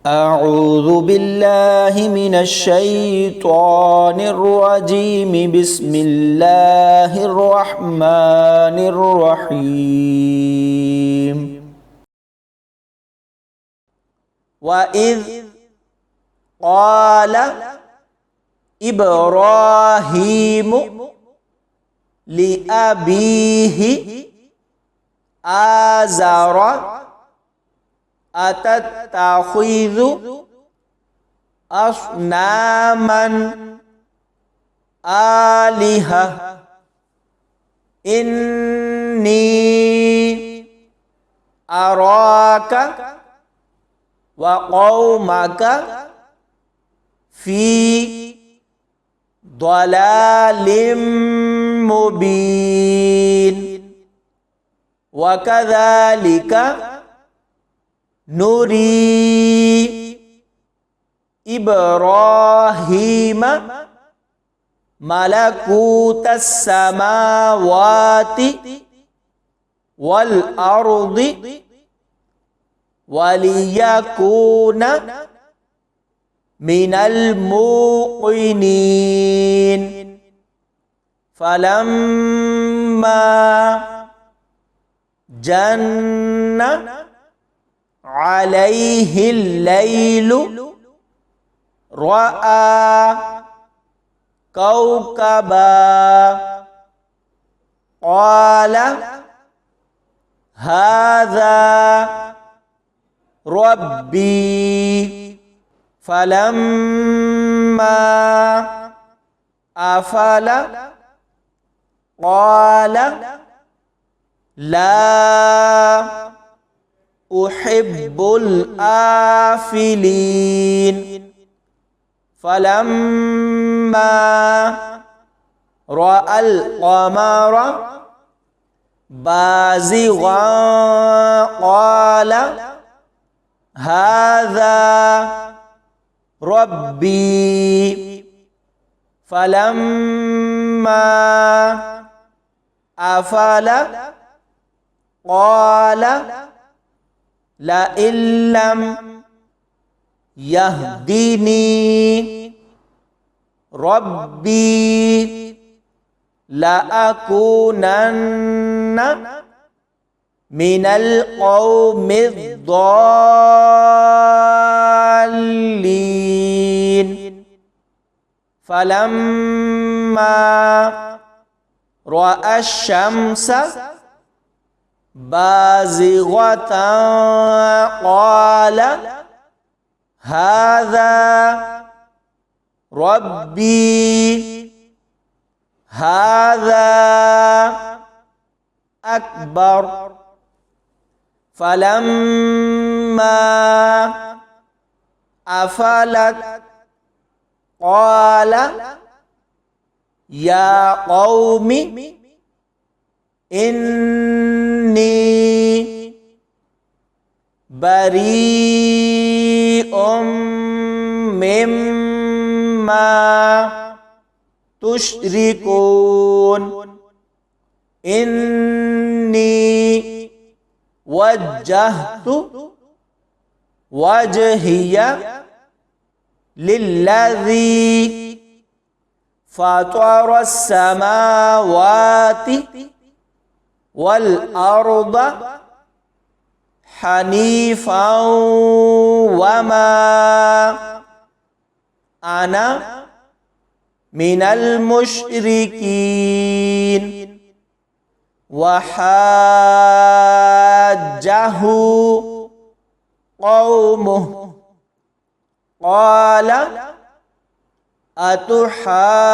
أعوذ بالله من الشيطان الرجيم بسم الله الرحمن الرحيم وإذ قال إبراهيم لأبيه آزر أتتخذ أصناما آلهة إني أراك وقومك في ضلال مبين وكذلك نري إبراهيم ملكوت السماوات والأرض وليكون من الموقنين فلما جن عليه الليل رأى كوكبا قال هذا ربي فلما أفل قال لا أحب الآفلين فلما رأى القمر بازغا قال هذا ربي فلما أفل قال لئن لم يهدني ربي لأكونن من القوم الضالين فلما رأى الشمس بازغة قال هذا ربي هذا أكبر فلما أفلت قال يا قوم إني بريء مما تشركون إني وجهت وجهي للذي فطر السماوات والأرض حنيفا وما أنا من المشركين وحاجه قومه قال أتحاجوني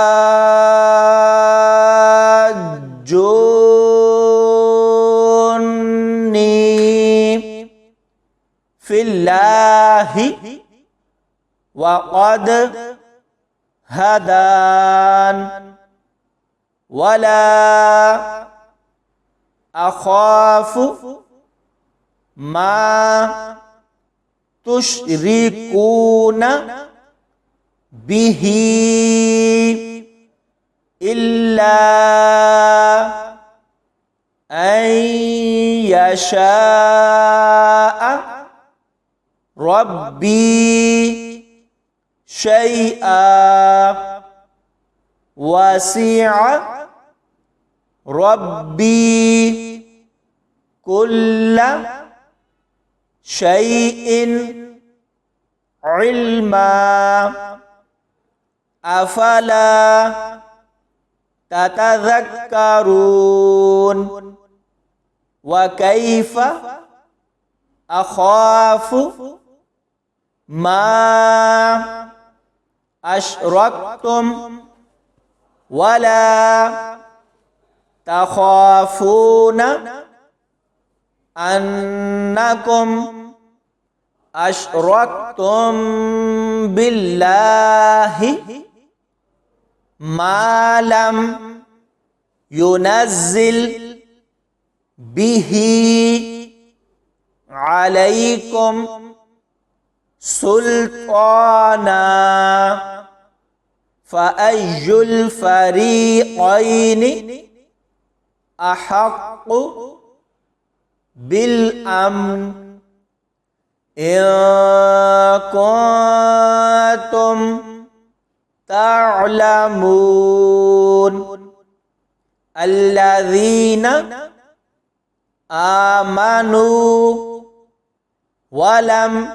في الله وقد هدان ولا أخاف ما تشركون به إلا أن يشاء ربي شيئا وسع ربي كل شيء علما أفلا تتذكرون وكيف أخاف ما أشركتم ولا تخافون أنكم أشركتم بالله ما لم ينزل به عليكم سلطانا فأي الفريقين أحق بالأمن إن كنتم تعلمون الذين آمنوا ولم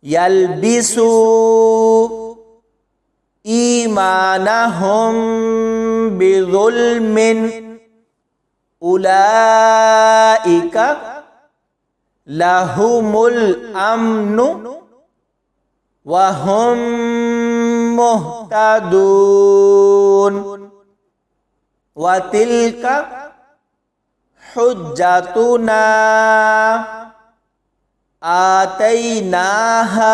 يلبسوا إيمانهم بظلم أولئك لهم الأمن وهم مهتدون وتلك حجتنا آتيناها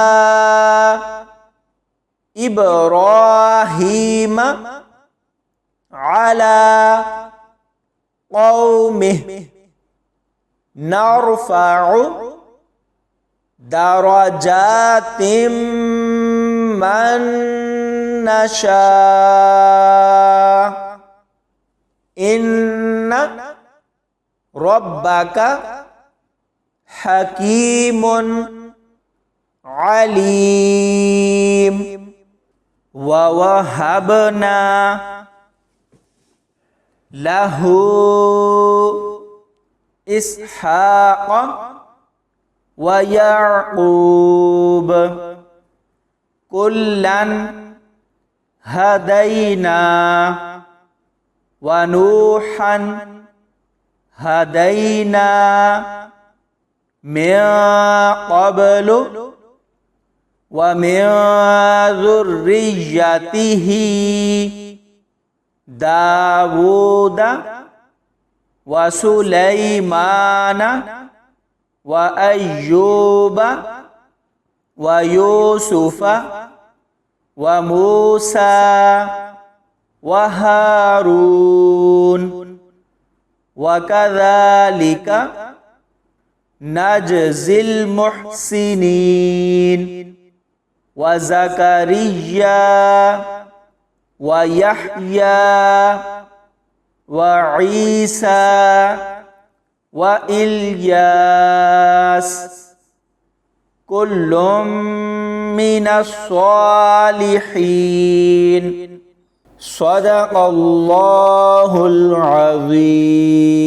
إبراهيم على قومه نرفع درجات من نشاء إن ربك حكيم عليم ووهبنا له إسحاق ويعقوب كلا هدينا ونوحا هدينا من قبل ومن ذريته داود وسليمان وأيوب ويوسف وموسى وهارون وكذلك نجزي المحسنين وزكريا ويحيى وعيسى وإلياس كل من الصالحين صدق الله العظيم.